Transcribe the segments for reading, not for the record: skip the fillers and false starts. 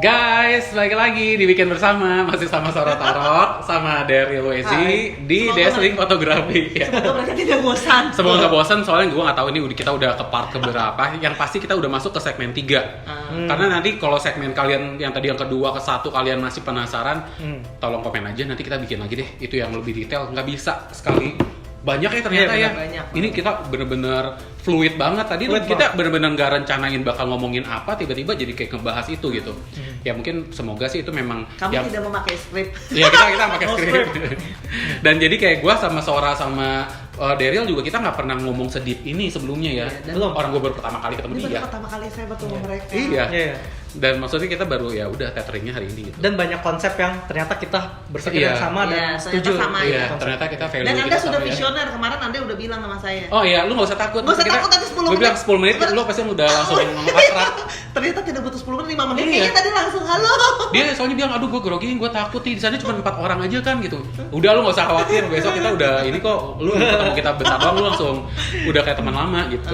Guys, balik lagi di Weekend Bersama. Masih sama Sora Tarot, sama Daryl Wezi di Dazzling Fotografi ya. Semoga mereka tidak bosan. Semoga gak bosan, soalnya gue gak tahu ini kita udah ke part keberapa. Yang pasti kita udah masuk ke segmen 3. Karena nanti kalau segmen kalian yang tadi yang kedua ke satu kalian masih penasaran, tolong komen aja, nanti kita bikin lagi deh. Itu yang lebih detail, nggak bisa sekali. Banyak ya ternyata ya. Banyak. Ini kita bener-bener fluid banget. Tadi Fluid kita bener-bener nggak rencanain bakal ngomongin apa, tiba-tiba jadi kayak ngebahas itu gitu. Ya mungkin semoga sih itu memang Kamu tidak memakai skrip. Iya, kita pakai No skrip. Dan jadi kayak gue sama Sora sama Daryl juga kita nggak pernah ngomong sedip ini sebelumnya ya. Belum. Orang gue baru pertama kali ketemu Ini dia. baru pertama kali saya bertemu mereka. Iya. Iya. Dan maksudnya kita baru ya udah tetheringnya hari ini gitu. Dan banyak konsep yang ternyata kita berpikir Iya. yang sama Iya, dan ternyata setuju. sama Iya, ya. ternyata kita value Dan kita Anda sudah sama ya. visioner, kemarin Anda udah bilang sama saya. Oh iya, lu gak usah takut. Nggak usah takut, nanti 10 Gue bilang menit. 10 menit, lu pasti udah langsung akrab. Ternyata tidak butuh 10 menit, 5 menit. Iya. Kayaknya tadi langsung halo. Dia soalnya bilang, aduh gue grogi, gue takut nih, di sana cuma 4 orang aja kan gitu. Udah lu gak usah khawatir, besok kita udah ini kok, lu ketemu kita bentar doang, lu langsung udah kayak teman lama gitu.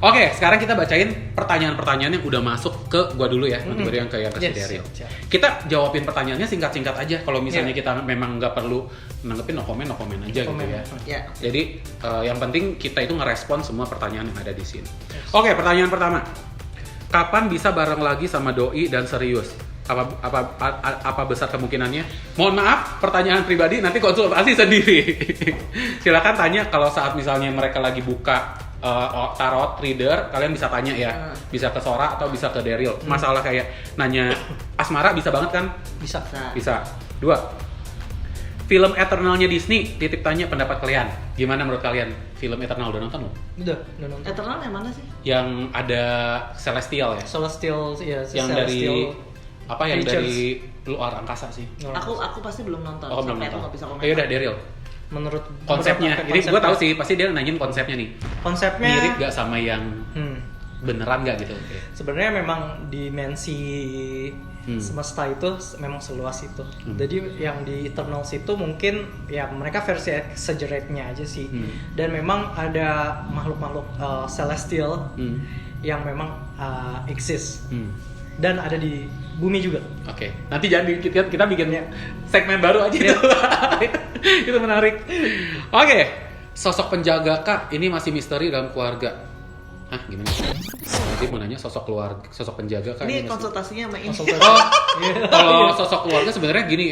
Oke, sekarang kita bacain pertanyaan-pertanyaan yang udah masuk ke gua dulu ya, nanti baru yang ke si Yes, Daryl. siap. Kita jawabin pertanyaannya singkat-singkat aja. Kalau misalnya kita memang nggak perlu nanggepin, no comment aja Komen. gitu ya. Ya. Jadi yang penting kita itu ngerespon semua pertanyaan yang ada di sini. Oke, pertanyaan pertama. Kapan bisa bareng lagi sama doi dan serius? Apa besar kemungkinannya? Mohon maaf, pertanyaan pribadi nanti konsultasi sendiri. Silakan tanya kalau saat misalnya mereka lagi buka tarot reader, kalian bisa tanya ya. Bisa ke Sora atau bisa ke Daryl. Masalah kayak nanya asmara bisa banget kan? Bisa. Bisa. 2. Film Eternalnya Disney, titip tanya pendapat kalian. Gimana menurut kalian? Film Eternal udah nonton belum? Udah nonton. Eternal yang mana sih? Yang ada Celestial ya? Celestial, ya. Yang dari apa yang Creatures. dari luar angkasa sih? Aku pasti belum nonton. Oh, belum Sampai aku nonton. nggak bisa komentar. Ya udah Daryl. Menurut Konsepnya. beberapa Jadi gue konsepnya. tahu sih, pasti dia nanyain konsepnya nih. Konsepnya Mirip gak sama yang beneran gak gitu? sebenarnya memang dimensi semesta itu memang seluas itu. Jadi yang di Eternals itu mungkin ya mereka versi exaggerate-nya aja sih. Dan memang ada makhluk-makhluk celestial yang memang exist. Dan ada di bumi juga. Oke. Nanti jangan kita bikin segmen baru aja itu. Itu menarik. Oke. Sosok penjaga Kak, ini masih misteri dalam keluarga. Hah, gimana? Nanti mau nanya sosok keluarga, sosok penjaga Kak. Ini masih- konsultasinya sama ini. Kalau sosok keluarga sebenarnya gini,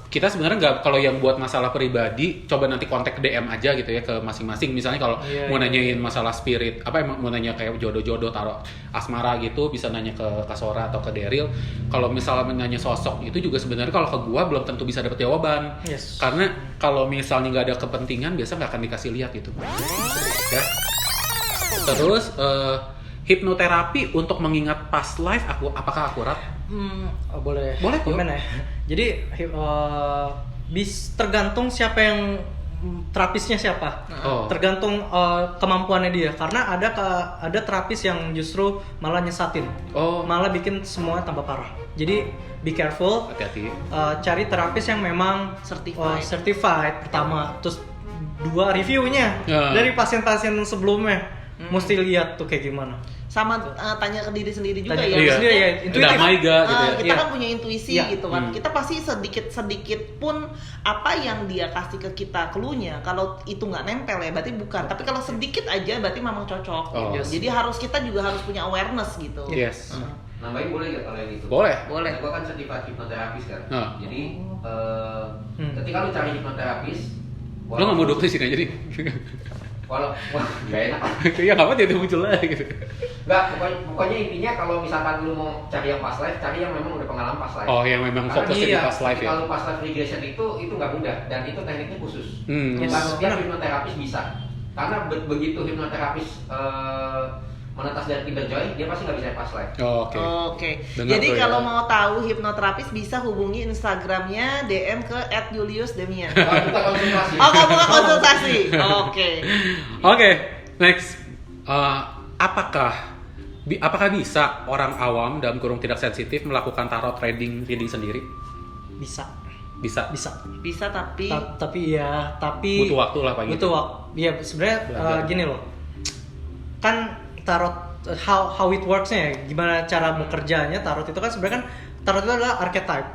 kita sebenarnya nggak, kalau yang buat masalah pribadi, coba nanti kontak DM aja gitu ya ke masing-masing. Misalnya kalau mau nanyain masalah spirit, apa emang mau nanya kayak jodoh-jodoh, taruh asmara gitu, bisa nanya ke Kasora atau ke Daryl. Kalau misalnya menanya sosok itu juga sebenarnya kalau ke gua belum tentu bisa dapet jawaban. Yes. Karena kalau misalnya nggak ada kepentingan, biasa nggak akan dikasih lihat gitu. Ya. Terus hipnoterapi untuk mengingat past life, apakah akurat? Boleh Boleh, komen ya. Jadi tergantung siapa yang terapisnya siapa. Oh. Tergantung kemampuannya dia. Karena ada terapis yang justru malah nyesatin. Oh. Malah bikin semua tambah parah. Jadi be careful. Hati-hati. Cari terapis yang memang certified pertama, terus 2 reviewnya dari pasien-pasien sebelumnya. Mesti lihat tuh kayak gimana. Sama tanya ke diri sendiri juga Tanya ya. ke diri sendiri ya, Maksudnya, intuitif. Damai gak gitu ya? kita Iya. kan punya intuisi Iya. gitu kan. Kita pasti sedikit pun apa yang dia kasih ke kita clue-nya, kalau itu nggak nempel ya berarti bukan. Tapi kalau sedikit aja berarti memang cocok. Oh. Gitu. Yes. Jadi kita juga harus punya awareness gitu. Yes. Nambahin boleh nggak kalau yang itu? Boleh. Boleh. Gue kan certified hipnoterapis kan. Jadi ketika lu cari hipnoterapis, Lo nggak mau duduk di sini aja nih? wah nggak enak. Iya nggak apa-apa, dia muncul lagi gitu. Nggak, pokoknya intinya kalau misalkan lu mau cari yang past life, cari yang memang udah pengalaman past life. Oh, yang memang Karena fokusnya di past life ya? Kalau past life regression itu nggak mudah dan itu tekniknya khusus. Yes. Bukan setiap hipnoterapis bisa. Karena begitu hipnoterapis menetas dari Kiberjoy, dia pasti nggak bisa past life. Oh, oke. Oke. Dengar Jadi tuh ya. kalau mau tahu hipnoterapis bisa hubungi Instagramnya, DM ke @juliusdemian. Kita konsultasi. Oh, kamu nggak konsultasi. Oke. Oke, next. Apakah bisa orang awam dalam kurung tidak sensitif melakukan tarot reading sendiri? Bisa. Bisa. Bisa tapi Butuh waktu lah Pak. Butuh waktu. Iya, sebenarnya Belajar. gini loh. Kan tarot how it works-nya ya, gimana cara bekerjanya tarot itu kan sebenarnya kan tarot itu adalah archetype.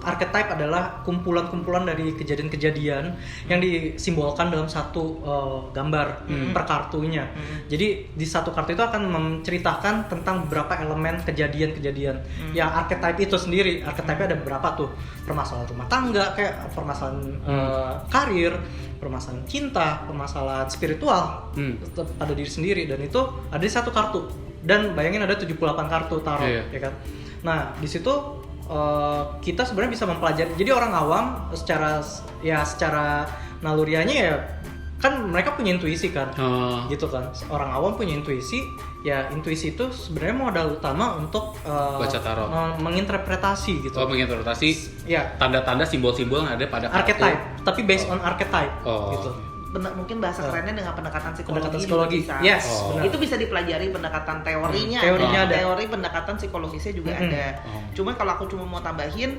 Archetype adalah kumpulan-kumpulan dari kejadian-kejadian yang disimbolkan dalam satu gambar per kartunya. Jadi di satu kartu itu akan menceritakan tentang beberapa elemen kejadian-kejadian. Yang archetype itu sendiri, archetype ada beberapa tuh, permasalahan rumah tangga, kayak permasalahan karir, permasalahan cinta, permasalahan spiritual pada diri sendiri, dan itu ada di satu kartu. Dan bayangin ada 78 kartu tarot, ya kan. Nah, di situ kita sebenarnya bisa mempelajari. Jadi orang awam secara nalurianya ya kan mereka punya intuisi kan, gitu kan. Orang awam punya intuisi, ya intuisi itu sebenarnya modal utama untuk baca tarot, menginterpretasi gitu. Menginterpretasi ya tanda-tanda simbol-simbol yang ada pada archetype, tapi based on archetype, gitu. Mungkin bahasa kerennya dengan pendekatan psikologi. Bisa. Yes, benar. Itu bisa dipelajari pendekatan teorinya. Ada. Teori pendekatan psikologisnya juga ada. Cuman kalau aku cuma mau tambahin,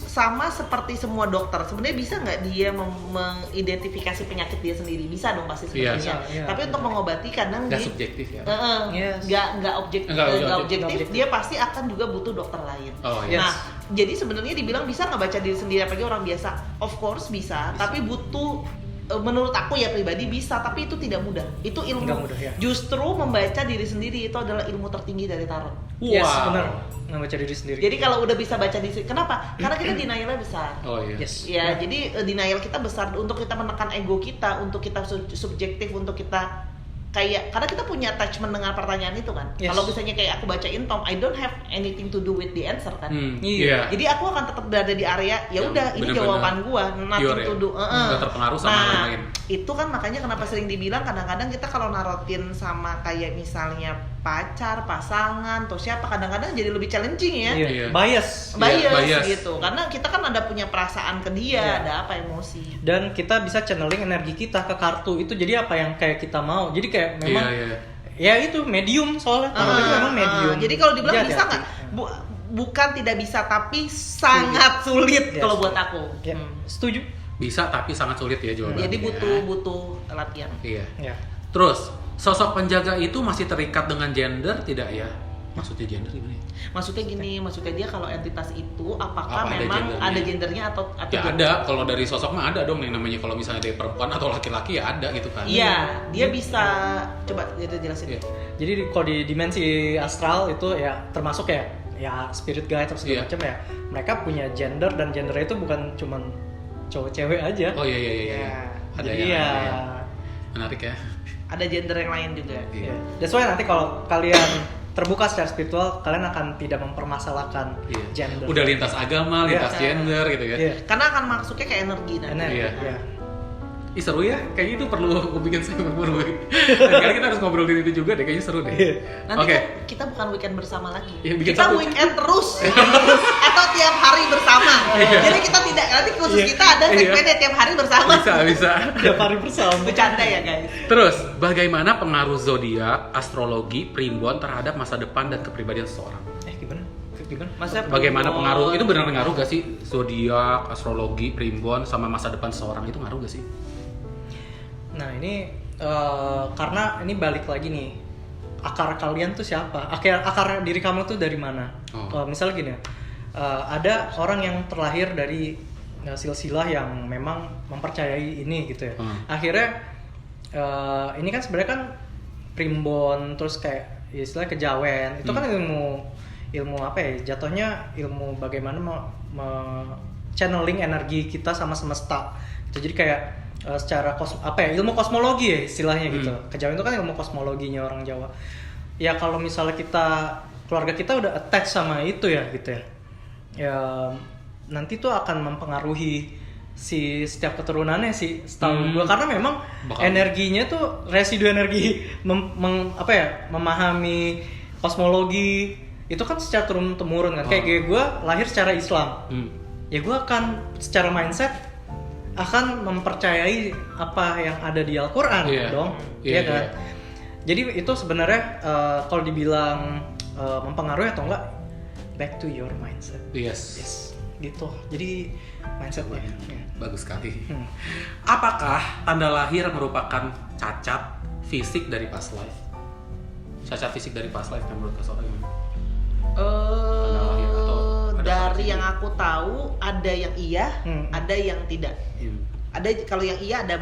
sama seperti semua dokter, sebenarnya bisa nggak dia mengidentifikasi penyakit dia sendiri? Bisa dong pasti sebenarnya. Tapi untuk mengobati kadang nggak subjektif ya. Nggak objektif. Dia pasti akan juga butuh dokter lain. Nah, jadi sebenarnya dibilang bisa nggak baca diri sendiri apalagi orang biasa? Of course bisa. Tapi butuh, menurut aku ya pribadi bisa, tapi itu tidak mudah. Itu ilmu. Nggak mudah, ya. Justru membaca diri sendiri itu adalah ilmu tertinggi dari tarot. Yes, benar. Membaca diri sendiri. Jadi kalau udah bisa baca diri sendiri, kenapa? Karena kita denialnya besar. Yes. Ya, jadi denial kita besar untuk kita menekan ego kita, untuk kita subjektif, untuk kita kayak, karena kita punya attachment dengan pertanyaan itu kan. Kalau misalnya kayak aku bacain Tom, I don't have anything to do with the answer kan. Jadi aku akan tetap berada di area, ya udah ini jawaban gua, nothing to do. Nggak terpengaruh sama orang lain. Itu kan makanya kenapa sering dibilang kadang-kadang kita kalau narotin sama kayak misalnya pacar, pasangan, atau siapa, kadang-kadang jadi lebih challenging ya. Bias gitu. Karena kita kan ada punya perasaan ke dia, ada apa emosi. Dan kita bisa channeling energi kita ke kartu itu, jadi apa yang kayak kita mau. Jadi kayak memang ya itu medium, soalnya tarot itu memang medium. Jadi kalau dibilang bisa nggak? Bukan tidak bisa, tapi sangat sulit kalau buat aku. Setuju. Bisa tapi sangat sulit ya jawabannya. Jadi butuh latihan. Terus sosok penjaga itu masih terikat dengan gender tidak ya? Maksudnya gender gimana? Maksudnya dia kalau entitas itu apakah memang ada gendernya atau ya ada. Kalau dari sosok mah ada dong yang namanya, kalau misalnya dari perempuan atau laki-laki ya ada gitu kan. Iya, dia bisa coba jelasin. Jadi kalau di dimensi astral itu ya termasuk ya spirit guide atau segala macam ya. Mereka punya gender, dan gendernya itu bukan cuman cowok cewek aja. Iya. Ada jadi yang menarik ya. Ada gender yang lain juga. That's why nanti kalau kalian terbuka secara spiritual, kalian akan tidak mempermasalahkan gender. Udah lintas agama, lintas gender gitu ya. Karena akan masuknya ke energi nanti. Ih seru ya, kayaknya itu perlu aku bikin segmen baru. Kali kita harus ngobrolin itu juga deh, kayaknya seru deh. Nanti kan kita bukan weekend bersama lagi. Kita weekend terus. Atau tiap hari bersama. Jadi kita tidak, nanti khusus kita ada segmennya tiap hari bersama. Bisa. Tiap hari bersama. Bercanda ya guys. Terus, bagaimana pengaruh zodiak, astrologi, primbon terhadap masa depan dan kepribadian seseorang? Gimana? Bagaimana pengaruh? Itu benar ngaruh gak sih? Zodiak, astrologi, primbon sama masa depan seseorang itu ngaruh gak sih? Nah ini karena ini balik lagi nih, akar kalian tuh siapa? Akar diri kamu tuh dari mana? Misalnya gini, ada orang yang terlahir dari silsilah yang memang mempercayai ini gitu ya. Akhirnya ini kan sebenarnya kan primbon, terus kayak istilah kejawen, itu kan ilmu apa ya? Jatuhnya ilmu bagaimana channeling energi kita sama semesta. Jadi kayak secara ilmu kosmologi ya istilahnya gitu. Kejawen itu kan ilmu kosmologinya orang Jawa. Ya kalau misalnya keluarga kita udah attach sama itu ya gitu ya. Ya nanti tuh akan mempengaruhi si setiap keturunannya sih setahu gue, karena memang energinya tuh residu energi memahami kosmologi itu kan secara turun temurun kan. Kayak gue lahir secara Islam. Ya gue akan secara mindset akan mempercayai apa yang ada di Al-Quran dong, kan? Jadi itu sebenarnya kalau dibilang mempengaruhi atau enggak, back to your mindset. Yes, gitu. Jadi mindsetnya. Bagus sekali. Apakah tanda lahir merupakan cacat, fisik dari past life? Cacat fisik dari past life yang menurut Kak Sora gimana? Eh, ada dari koneksi? yang aku tahu ada yang iya, ada yang tidak. Ada kalau yang iya ada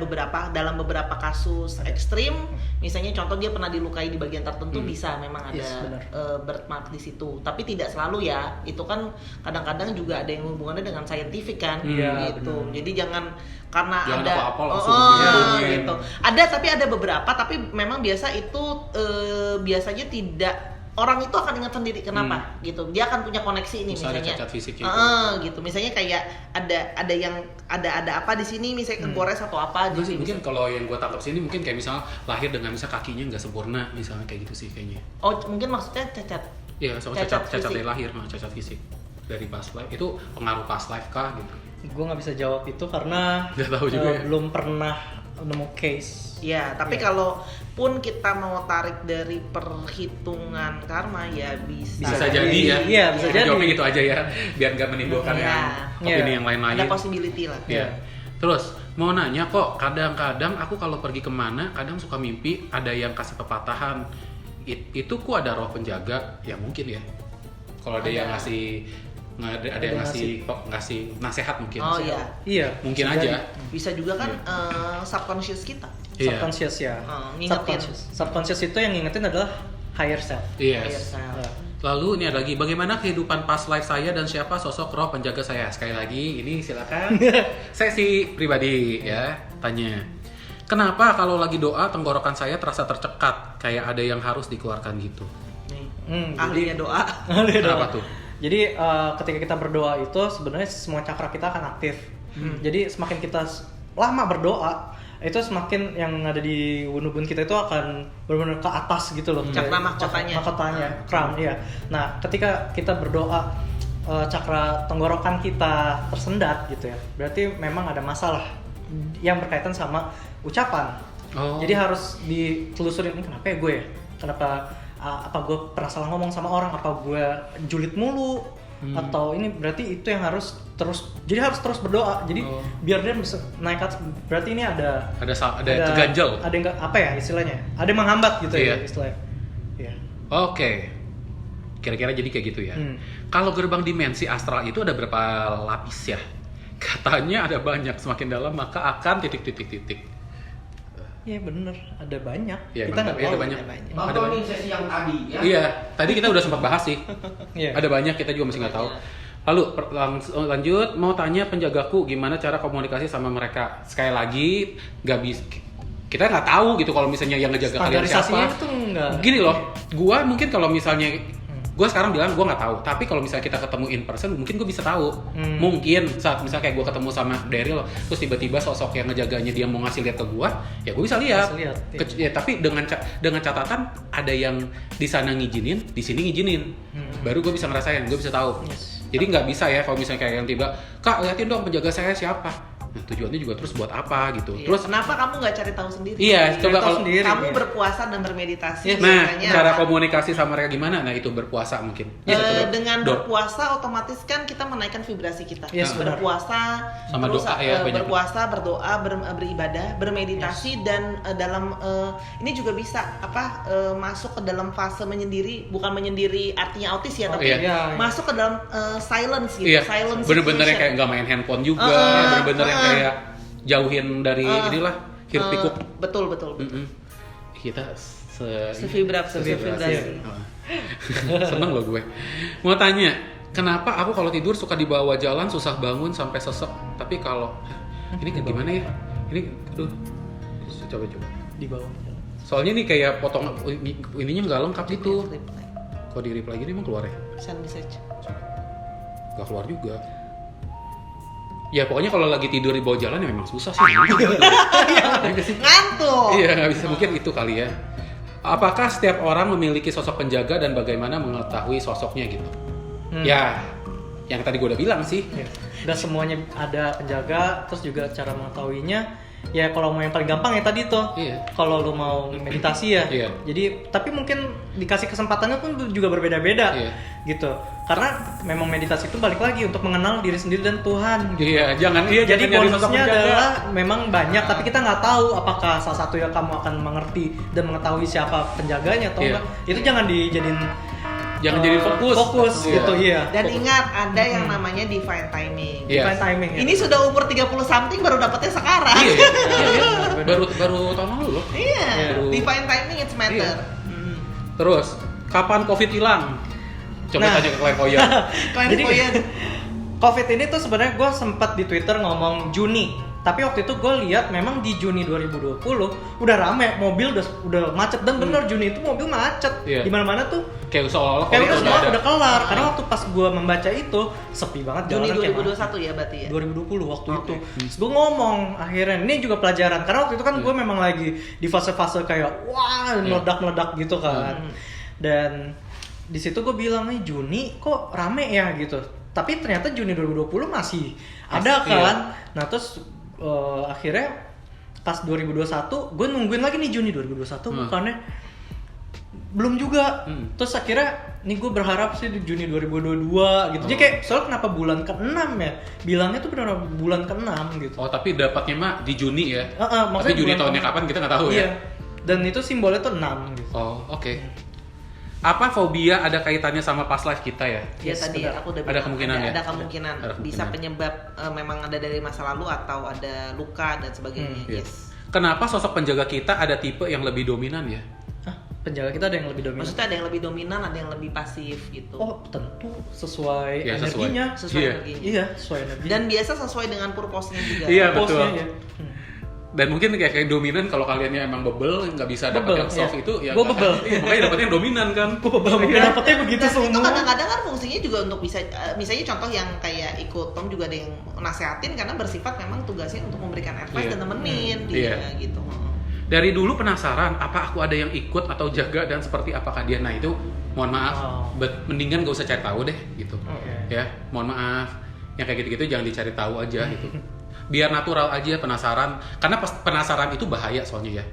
dalam beberapa kasus ekstrim, misalnya contoh dia pernah dilukai di bagian tertentu bisa memang ada Yes, benar. birthmark di situ. Tapi tidak selalu ya. Itu kan kadang-kadang juga ada yang hubungannya dengan scientific kan, Iya, gitu. benar. Jadi jangan karena Jangan ada apa-apa langsung dihubungin. gitu. Ada tapi ada beberapa tapi memang biasa itu biasanya tidak. Orang itu akan ingat sendiri kenapa gitu, dia akan punya koneksi ini Misalnya misalnya cacat fisiknya itu. gitu misalnya kayak ada yang ada apa di sini misalnya kegores atau apa Enggak sih, gitu. mungkin kalau yang gue tangkap sini mungkin kayak misalnya lahir dengan misalnya kakinya nggak sempurna, misalnya kayak gitu sih kayaknya. Oh mungkin maksudnya cacat. Iya, sama Cacat cacat fisik. dari lahir, cacat fisik dari past life itu pengaruh past life kah gitu? Gue nggak bisa jawab itu karena Nggak tahu juga ya. belum pernah nemu case. Ya, tapi kalau pun kita mau tarik dari perhitungan karma ya bisa. Bisa jadi ya. Iya, bisa Kita jadi. jawabnya gitu aja ya, biar nggak menimbulkan Iya. yang opini Iya. yang lain-lain. Ada possibility lah. Iya. Terus mau nanya kok, kadang-kadang aku kalau pergi kemana, kadang suka mimpi ada yang kasih pepatahan. Itu kok ada roh penjaga? Ya mungkin ya. Kalau ada yang ngasih, ada yang ngasih nasihat mungkin. Oh iya. Iya. Mungkin bisa aja. jadi. Bisa juga kan subconscious kita. Iya. Subconscious ya. Ngingetin. Subconscious itu yang ngingetin adalah higher self. Higher Yes. self. Ya. Lalu ini ada lagi, bagaimana kehidupan past life saya dan siapa sosok roh penjaga saya? Sekali lagi, ini silakan. Saya sih pribadi ya, tanya. Kenapa kalau lagi doa tenggorokan saya terasa tercekat, kayak ada yang harus dikeluarkan gitu? Nih, ahlinya doa. Kenapa tuh? Jadi ketika kita berdoa itu sebenarnya semua cakra kita akan aktif. Jadi semakin kita lama berdoa, itu semakin yang ada di ubun-ubun kita itu akan benar-benar ke atas gitu loh. Cakra Kayak mahkotanya. Mahkotanya, crown, iya. Nah, ketika kita berdoa cakra tenggorokan kita tersendat gitu ya. Berarti memang ada masalah yang berkaitan sama ucapan. Oh. Jadi harus ditelusurin, ini kenapa ya gue ya? Kenapa apa gue pernah salah ngomong sama orang, apa gue julid mulu, atau ini berarti itu yang harus terus, jadi harus terus berdoa. Jadi biar dia bisa naik ke atas, berarti ini ada keganjel. ada yang apa ya istilahnya? Ada yang menghambat gitu Iya. ya istilahnya. Iya. Oke. Kira-kira jadi kayak gitu ya. Kalau gerbang dimensi astral itu ada berapa lapis ya? Katanya ada banyak, semakin dalam maka akan titik-titik-titik. Iya bener, ada banyak. Iya, Kita mantap. nggak Iya, tahu. ada banyak. Nonton Ada nih sesi yang tadi ya. Iya, tadi kita udah sempat bahas sih. Iya. Ada banyak, kita juga masih nggak tahu. Lalu lanjut, mau tanya penjagaku gimana cara komunikasi sama mereka. Sekali lagi, nggak bisa, kita nggak tahu gitu kalau misalnya yang ngejaga kalian Standarisasinya siapa. itu nggak. Gini loh, gua mungkin kalau misalnya gue sekarang bilang gue nggak tahu, tapi kalau misalnya kita ketemu in person mungkin gue bisa tahu. Mungkin saat misalnya kayak gue ketemu sama Daryl terus tiba-tiba sosok yang ngejaganya dia mau ngasih lihat ke gue, ya gue bisa lihat. Bisa lihat, Ya, iya. tapi dengan catatan ada yang di sana ngizinin, di sini ngizinin, baru gue bisa ngerasain, gue bisa tahu. Yes. Jadi nggak bisa ya kalau misalnya kayak yang tiba, Kak liatin dong penjaga saya siapa. Nah tujuannya juga terus buat apa gitu. Iya, Terus kenapa kamu nggak cari tahu sendiri? iya, coba tahu kalau sendiri. Kamu Iya. berpuasa dan bermeditasi. nah biasanya cara apa? komunikasi sama mereka gimana? Nah itu berpuasa mungkin. Coba. Dengan Dok. berpuasa otomatis kan kita menaikkan vibrasi kita. Yes, benar. Berpuasa, Sama terus, doa ya, banyak. berpuasa, berdoa, beribadah, bermeditasi dan dalam ini juga bisa masuk ke dalam fase menyendiri, bukan menyendiri artinya autis ya, tapi iya. masuk ke dalam silence gitu. Iya, Silence bener-bener yang situation. kayak nggak main handphone juga, bener-bener yang kayak jauhin dari inilah hiruk pikuk. Betul. Kita Sevibrasi. Seneng loh gue. Mau tanya, kenapa aku kalau tidur suka dibawa jalan susah bangun sampai sesek, tapi kalau ini gimana ya? Ini aduh, coba. Di bawah. Soalnya ini kayak potong ininya nggak lengkap gitu. Reply. Kalau di reply gini emang keluar ya? Send message. Gak keluar juga. Ya pokoknya kalau lagi tidur di bawah jalan ya memang susah sih. Iya nggak sih? Ngantuk. Iya nggak bisa, mungkin itu kali ya. Apakah setiap orang memiliki sosok penjaga dan bagaimana mengetahui sosoknya gitu? Ya, yang tadi gue udah bilang sih. Ya. Nggak semuanya ada penjaga, terus juga cara mengetahuinya. Ya kalau mau yang paling gampang ya tadi tuh. Iya. Kalau lu mau meditasi ya. Iya. Jadi tapi mungkin dikasih kesempatannya pun juga berbeda-beda. Iya. gitu. Karena memang meditasi itu balik lagi untuk mengenal diri sendiri dan Tuhan. Gitu. Iya, jangan Jadi nyari sosok bonusnya penjaga. adalah memang banyak, tapi kita nggak tahu apakah salah satu yang kamu akan mengerti dan mengetahui siapa penjaganya atau Iya. enggak. Itu jangan dijadiin jadi fokus. Fokus Iya. gitu, iya. Dan ingat, ada yang namanya divine timing. Iya. Divine timing. Ya. Ini sudah umur 30 something baru dapetnya sekarang. Iya, iya. Benar. baru tahun lalu loh. Iya, Baru- divine timing it's matter. Iya. Terus, kapan COVID hilang? Coba Nah. tanya ke klien. Jadi Klien-klien. COVID ini tuh sebenarnya gue sempat di Twitter ngomong Juni, tapi waktu itu gue lihat memang di Juni 2020 udah rame, mobil udah macet dan bener Juni itu mobil macet Iya. di mana-mana tuh. Kayak seolah-olah Kayak COVID udah semua ada. udah kelar, karena waktu pas gue membaca itu sepi banget. Juni jalanan kayak 2021 ya berarti ya. 2020 waktu Oke. itu. Terus gue ngomong akhirnya ini juga pelajaran karena waktu itu kan gue memang lagi di fase-fase kayak wah meledak-meledak gitu kan. Dan di situ gue bilang nih Juni kok rame ya gitu. Tapi ternyata Juni 2020 masih ada kan. Nah terus akhirnya pas 2021 gue nungguin lagi nih Juni 2021 bukannya belum juga. Terus akhirnya nih gue berharap sih di Juni 2022 gitu. Jadi kayak soalnya kenapa bulan ke-6 ya? Bilangnya tuh benar bulan ke-6 gitu. Oh, tapi dapatnya mah di Juni ya. Maksudnya Tapi Juni bulan tahunnya ke-6. kapan kita nggak tahu Iya. ya. Dan itu simbolnya tuh 6 gitu. Oh, oke. Apa fobia ada kaitannya sama past life kita ya? Ya Yes, tadi benar. aku udah Ada bilang, kemungkinan ya? ada kemungkinan. Ada Bisa kemungkinan. penyebab memang ada dari masa lalu atau ada luka dan sebagainya. Iya. Yes. Kenapa sosok penjaga kita ada tipe yang lebih dominan ya? Hah? Penjaga kita ada yang lebih dominan. Maksudnya ada yang lebih dominan, ada yang lebih pasif gitu. Oh, tentu sesuai Ya, sesuai. energinya. Sesuai Iya. energinya. Iya, sesuai energi. Dan biasa sesuai dengan purpose-nya juga. Iya, Pose-nya, betul. ya. Dan mungkin kayak dominan kalau kaliannya emang bebel nggak bisa dapat Bebel, yang soft iya. itu ya. Gua bebel. Iya, makanya dapetnya yang dominan kan. Gue makanya dapetnya begitu Dan semua. itu kadang-kadang kan fungsinya juga untuk bisa, misalnya contoh yang kayak ikut Tom juga ada yang nasehatin karena bersifat memang tugasnya untuk memberikan advice Iya. dan nemenin Iya. dia gitu. Dari dulu penasaran apa aku ada yang ikut atau jaga dan seperti apakah dia. Nah itu mohon maaf, mendingan gak usah cari tahu deh gitu. Oke. Ya, mohon maaf. Yang kayak gitu-gitu jangan dicari tahu aja gitu. Biar natural aja penasaran. Karena penasaran itu bahaya soalnya ya.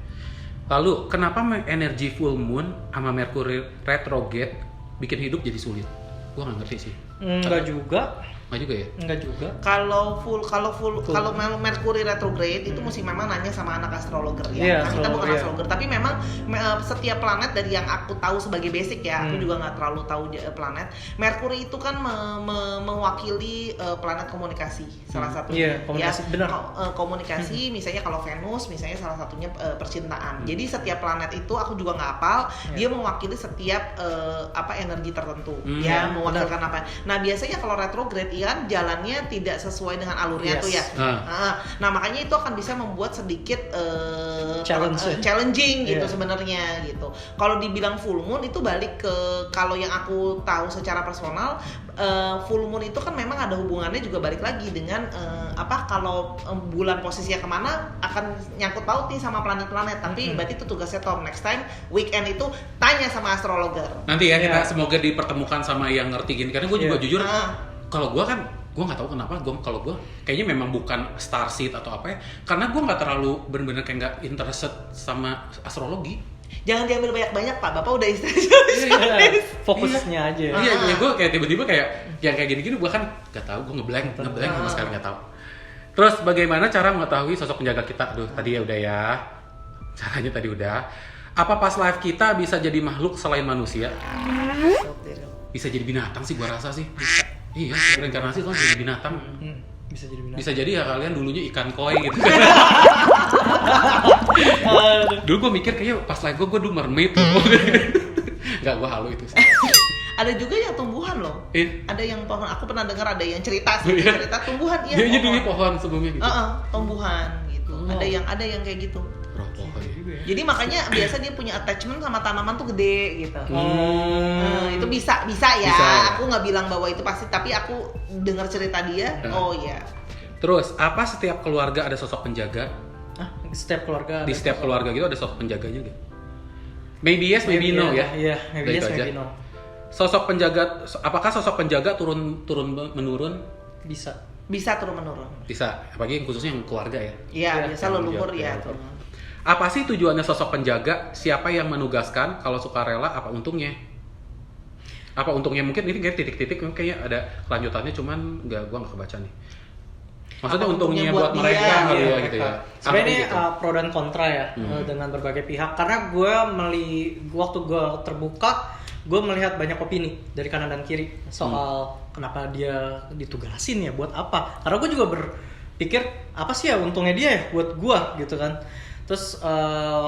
Lalu kenapa energi full moon sama Mercury retrograde bikin hidup jadi sulit? Gua nggak ngerti sih. Enggak juga. Nggak juga ya? Enggak juga. Kalau Mercury retrograde itu mesti memang nanya sama anak astrologer ya. Iya, Nah, kita bukan iya. astrologer, tapi memang setiap planet dari yang aku tahu sebagai basic ya, aku juga nggak terlalu tahu planet. Mercury itu kan mewakili planet komunikasi salah satunya. Iya, komunikasi, benar. Komunikasi, misalnya kalau Venus, misalnya salah satunya percintaan. Jadi setiap planet itu aku juga nggak hafal, dia mewakili setiap energi tertentu. Ya, mewakilkan apa. Nah, biasanya kalau retrograde kan jalannya tidak sesuai dengan alurnya Yes. tuh ya. Nah makanya itu akan bisa membuat sedikit challenging gitu Yeah. sebenarnya gitu. Kalau dibilang full moon itu balik ke kalau yang aku tahu secara personal, full moon itu kan memang ada hubungannya juga balik lagi dengan kalau bulan posisinya kemana akan nyangkut paut nih sama planet-planet. Tapi berarti itu tugasnya Tom, next time weekend itu tanya sama astrologer. Nanti ya kita semoga dipertemukan sama yang ngerti gini. Karena gue juga jujur, kalau gue kan gue nggak tahu kenapa kalau gue kayaknya memang bukan starseed atau apa ya, karena gue nggak terlalu bener-bener kayak nggak interested sama astrologi. Jangan diambil banyak-banyak Pak, Bapak udah istirahat. Iya, fokusnya aja. Iya, ya gue kayak tiba-tiba kayak yang kayak gini-gini gue kan nggak tahu, gue ngeblank sama sekali nggak tahu. Terus bagaimana cara mengetahui sosok penjaga kita? Aduh, tadi ya udah ya, caranya tadi udah. Apa pas live kita bisa jadi makhluk selain manusia? Bisa jadi binatang sih, gue rasa sih. Iya, reinkarnasi kan jadi binatang. Bisa jadi binatang. Bisa jadi ya kalian dulunya ikan koi gitu. Dulu gue mikir kayaknya pas live gue dulu mermaid. Enggak, gue halu itu sih. Ada juga yang tumbuhan loh. Ada yang pohon. Aku pernah dengar ada yang cerita sih, cerita tumbuhan iya. Dia dulu pohon sebelumnya gitu. Tumbuhan gitu. Ada yang kayak gitu. Pohon. Jadi makanya biasa dia punya attachment sama tanaman tuh gede gitu. Itu bisa ya. Bisa. Aku nggak bilang bahwa itu pasti, tapi aku dengar cerita dia. Oh iya. Terus, apa setiap keluarga ada sosok penjaga? Setiap keluarga. Di setiap keluarga gitu ada sosok penjaganya nggak? Maybe yes, maybe no ya. Iya, maybe yes, maybe no. Sosok penjaga, apakah sosok penjaga turun menurun? Bisa. Bisa turun menurun. Bisa, apalagi khususnya yang keluarga ya. Iya, biasa leluhur ya. Apa sih tujuannya sosok penjaga? Siapa yang menugaskan? Kalau sukarela, apa untungnya? Apa untungnya mungkin ini kayak titik-titik kayaknya ada kelanjutannya, cuman gua nggak kebaca nih. Maksudnya Apa untungnya untungnya buat buat mereka dia, kali ya Iya, gitu ya. Sebenarnya ini Gitu. pro dan kontra ya dengan berbagai pihak. Karena gue waktu gue terbuka, gue melihat banyak opini dari kanan dan kiri soal kenapa dia ditugasin ya, buat apa. Karena gue juga berpikir apa sih ya untungnya dia ya buat gue gitu kan. Terus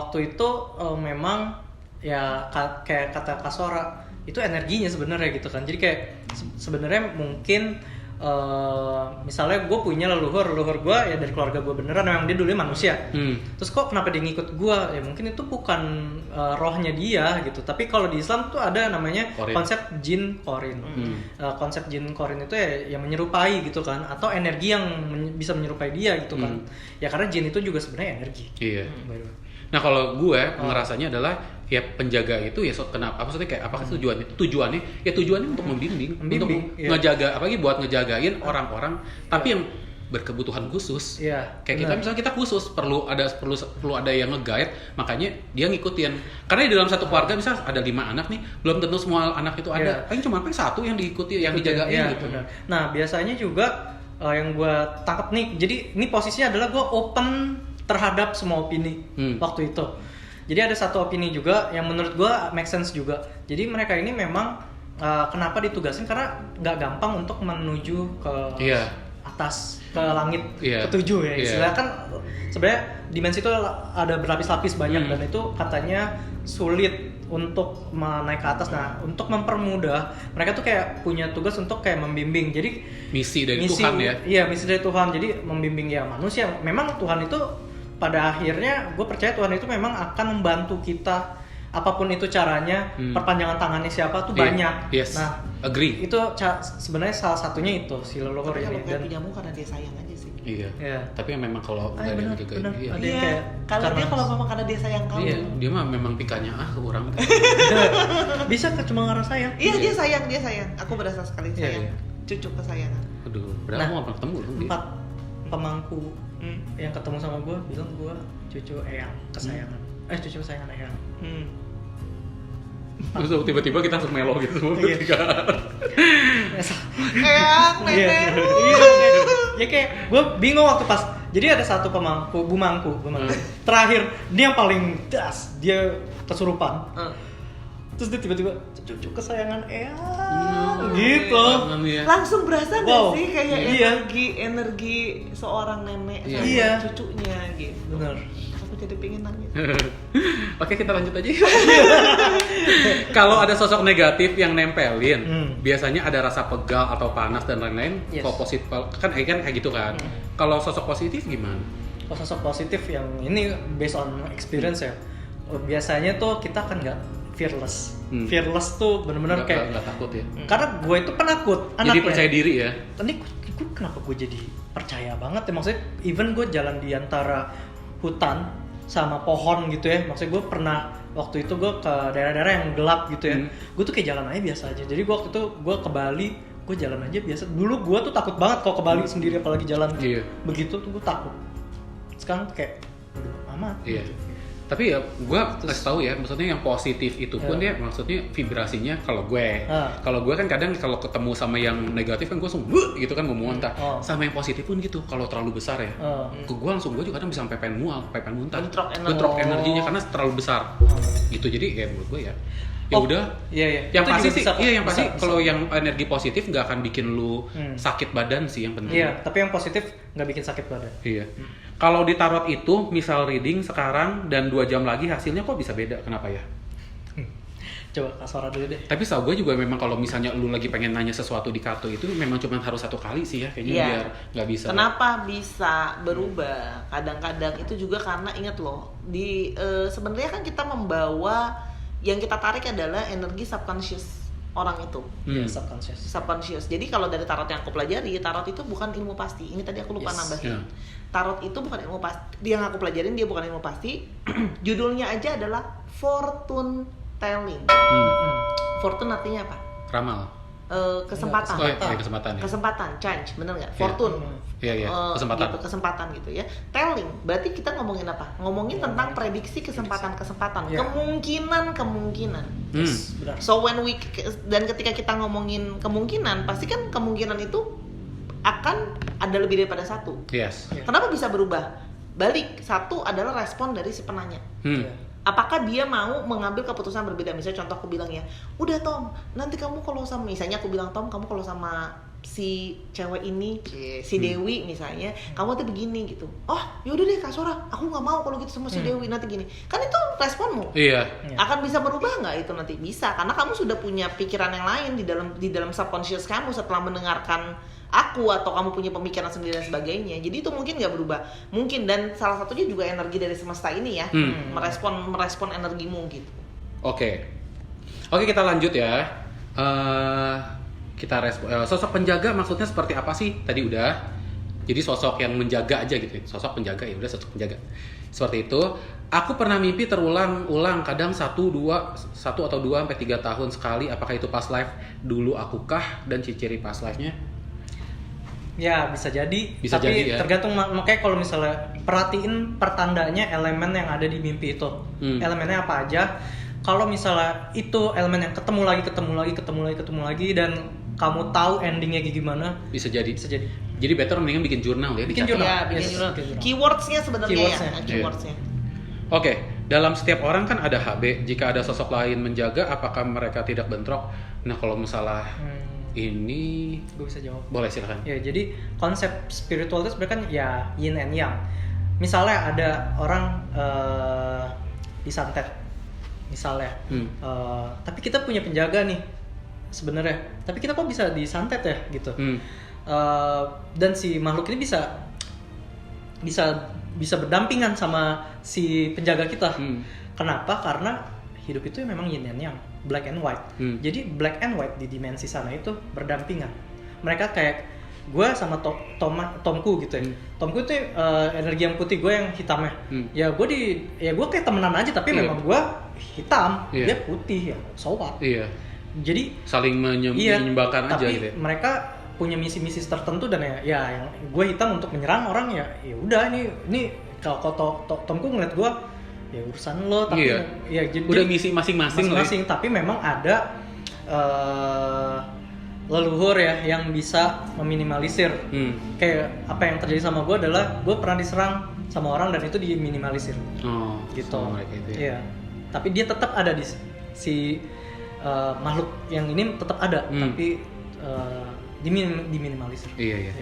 waktu itu memang ya kayak kata Kasora, itu energinya sebenarnya gitu kan. Jadi kayak sebenarnya mungkin misalnya gue punya leluhur gue ya dari keluarga gue beneran, memang dia dulunya manusia. Terus kok kenapa dia ngikut gue? Ya mungkin itu bukan rohnya dia gitu. Tapi kalau di Islam tuh ada namanya konsep jin korin. Konsep jin korin itu ya yang menyerupai gitu kan, atau energi yang bisa menyerupai dia gitu kan. Ya karena jin itu juga sebenarnya energi. Iya. Nah kalau gue ngerasanya adalah ya penjaga itu ya kenapa? Maksudnya kayak apa tujuannya? Tujuannya untuk membimbing, untuk ngejaga, apalagi buat ngejagain orang-orang, tapi yang berkebutuhan khusus. Iya. Kayak kita misalnya kita khusus perlu ada yang nge-guide, makanya dia ngikutin. Karena di dalam satu keluarga misalnya ada 5 anak nih, belum tentu semua anak itu ada. Paling cuma satu yang diikuti, yang dijagain gitu. Benar. Nah biasanya juga yang gue tangkap nih, jadi ini posisinya adalah gue open terhadap semua opini waktu itu. Jadi ada satu opini juga yang menurut gue make sense juga. Jadi mereka ini memang kenapa ditugasin, karena nggak gampang untuk menuju ke atas, ke langit ketujuh ya. Istilahnya kan sebenarnya dimensi itu ada berlapis-lapis banyak dan itu katanya sulit untuk naik ke atas. Nah, untuk mempermudah, mereka tuh kayak punya tugas untuk kayak membimbing. Jadi misi dari Tuhan ya. Iya, misi dari Tuhan. Jadi membimbing ya manusia. Memang Tuhan itu pada akhirnya gue percaya Tuhan itu memang akan membantu kita apapun itu caranya. Perpanjangan tangannya siapa tuh banyak. Yes. Nah, agree. Itu sebenarnya salah satunya itu si leluhur Tapi kalau ini. kayak punyamu karena dia sayang aja sih. Iya. Tapi memang kalau udah bener, ada juga bener. iya. Ada yang Iya, kayak kalau dia karena- memang karena dia sayang kamu. Iya, dia mah memang pikanya orang. Bisa ke cuma karena sayang. Iya, dia sayang. Aku berasa sekali Iya, sayang. iya. Cucu kesayangan. Aduh, berapa Nah, mau pernah ketemu lu dia? 4 pemangku yang ketemu sama gue bilang gue cucu eyang kesayangan. Cucu kesayangan eyang. Terus tiba-tiba kita langsung melo gitu semua Iya. bertiga. Eyang, Iya. nenek. Ya kayak gue bingung waktu pas. Jadi ada satu bumangku. Terakhir dia yang paling das, dia kesurupan. Terus dia tiba-tiba cucu kesayangan eyang gitu. Langsung berasa nggak Wow. sih kayak Iya. energi seorang nenek sama Iya. cucunya gitu. Bener. Aku jadi pengen nangis. Oke, kita lanjut aja. Kalau ada sosok negatif yang nempelin, biasanya ada rasa pegal atau panas dan lain-lain. Yes. Kalau positif kan kayak gitu kan. Kalau sosok positif gimana? Kalau sosok positif yang ini based on experience ya, biasanya tuh kita kan nggak fearless. Fearless tuh bener-bener kayak nggak takut ya. karena gue itu penakut Jadi anaknya. percaya diri ya. Tadi gue kenapa gue jadi percaya banget ya, maksudnya even gue jalan di antara hutan sama pohon gitu ya, maksudnya gue pernah waktu itu gue ke daerah-daerah yang gelap gitu ya, gue tuh kayak jalan aja biasa aja. Jadi gue waktu itu gue ke Bali, gue jalan aja biasa. Dulu gue tuh takut banget kalau ke Bali sendiri, apalagi jalan begitu tuh gue takut. Sekarang kayak amat. Iya. Tapi ya gue kasih tahu ya, maksudnya yang positif itu pun ya maksudnya vibrasinya kalau gue kan kadang kalau ketemu sama yang negatif kan gue langsung gitu kan mau muntah. Sama yang positif pun gitu, kalau terlalu besar ya ke gue langsung, gue juga kadang bisa sampai pengen muntah, bentrok energinya karena terlalu besar gitu. Jadi ya menurut gue ya udah. Yang pasti sih yang pasti kalau yang energi positif nggak akan bikin lu sakit badan sih yang penting. Iya, tapi yang positif nggak bikin sakit badan. Iya. Kalau di tarot itu misal reading sekarang dan 2 jam lagi hasilnya kok bisa beda, kenapa ya? Coba Kak Sora dulu deh. Tapi tau gue juga memang kalau misalnya lu lagi pengen nanya sesuatu di kartu itu memang cuma harus 1 kali sih ya kayaknya biar nggak bisa. Kenapa bisa berubah? Kadang-kadang itu juga karena ingat loh, di sebenarnya kan kita membawa yang kita tarik adalah energi subconscious orang itu. Subconscious. Jadi kalau dari tarot yang aku pelajari, tarot itu bukan ilmu pasti. Ini tadi aku lupa nambahin. Tarot itu bukan ilmu pasti. Yang aku pelajarin dia bukan ilmu pasti. Judulnya aja adalah fortune telling. Fortune artinya apa? Ramal. kesempatan. Oh, iya, kesempatan ya. Kesempatan, chance, bener nggak? Iya. Fortune. Iya, kesempatan. Gitu, kesempatan gitu ya. Telling, berarti kita ngomongin apa? Ngomongin tentang prediksi kesempatan-kesempatan, Iya. kemungkinan. Yes, benar. So dan ketika kita ngomongin kemungkinan, pasti kan kemungkinan itu akan ada lebih daripada satu. Yes. Iya. Kenapa bisa berubah? Balik, satu adalah respon dari si penanya. Hmm. Apakah dia mau mengambil keputusan berbeda? Misalnya contoh aku bilang ya, udah Tom, nanti kamu kalau sama, misalnya aku bilang Tom, kamu kalau sama si cewek ini, si Dewi misalnya, kamu tuh begini gitu. Oh, yaudah deh Kak Sora, aku nggak mau kalau gitu sama si Dewi nanti gini. Kan itu responmu. Iya. Akan bisa berubah nggak itu nanti? Bisa, karena kamu sudah punya pikiran yang lain di dalam subconscious kamu setelah mendengarkan aku, atau kamu punya pemikiran sendiri dan sebagainya. Jadi itu mungkin nggak berubah, mungkin, dan salah satunya juga energi dari semesta ini ya, merespon energimu gitu. Oke, kita lanjut ya. Kita sosok penjaga maksudnya seperti apa sih? Tadi udah. Jadi sosok yang menjaga aja gitu. Sosok penjaga, ya udah, sosok penjaga. Seperti itu. Aku pernah mimpi terulang-ulang, kadang 1 atau 2 sampai 3 tahun sekali. Apakah itu past life dulu akukah, dan ciri-ciri past life-nya? Ya, bisa jadi. Bisa tapi jadi, ya. tergantung, makanya kalau misalnya perhatiin pertandanya elemen yang ada di mimpi itu. Elemennya apa aja. Kalau misalnya itu elemen yang ketemu lagi dan kamu tahu endingnya gimana, Bisa jadi. bisa jadi. Jadi better mendingan bikin jurnal ya. Bikin dicatat. jurnal. Ya, bikin Yes, jurnal. bikin jurnal. Keywords-nya sebenarnya Keywords-nya. ya, keywords-nya. Oke, dalam setiap orang kan ada HB. Jika ada sosok lain menjaga, apakah mereka tidak bentrok? Nah, kalau misalnya ini, Gue bisa jawab. boleh silakan. Ya, jadi konsep spiritual itu sebenarnya kan ya yin and yang. Misalnya ada orang disantet, misalnya, tapi kita punya penjaga nih sebenarnya. Tapi kita kok bisa disantet ya gitu. Dan si makhluk ini bisa berdampingan sama si penjaga kita. Kenapa? Karena hidup itu memang yin and yang, black and white. Jadi black and white di dimensi sana itu berdampingan. Mereka kayak gue sama Tomku gitu ya. Tomku itu energi yang putih, gue yang hitamnya. Ya gue kayak temenan aja, tapi memang gue hitam, dia putih ya. So what? Iya. Jadi Saling menyembahkan aja tapi gitu. Ya. mereka punya misi-misi tertentu, dan ya yang gue hitam untuk menyerang orang, ya udah, ini kalau Tomku ngeliat gue, ya urusan lo, tapi ya jadi udah misi masing-masing. Tapi memang ada leluhur ya yang bisa meminimalisir. Kayak apa yang terjadi sama gue adalah gue pernah diserang sama orang dan itu diminimalisir. Oh, gitu. sama mereka itu ya. Iya. Tapi dia tetap ada di si makhluk yang ini tetap ada, tapi diminimalisir. Iya.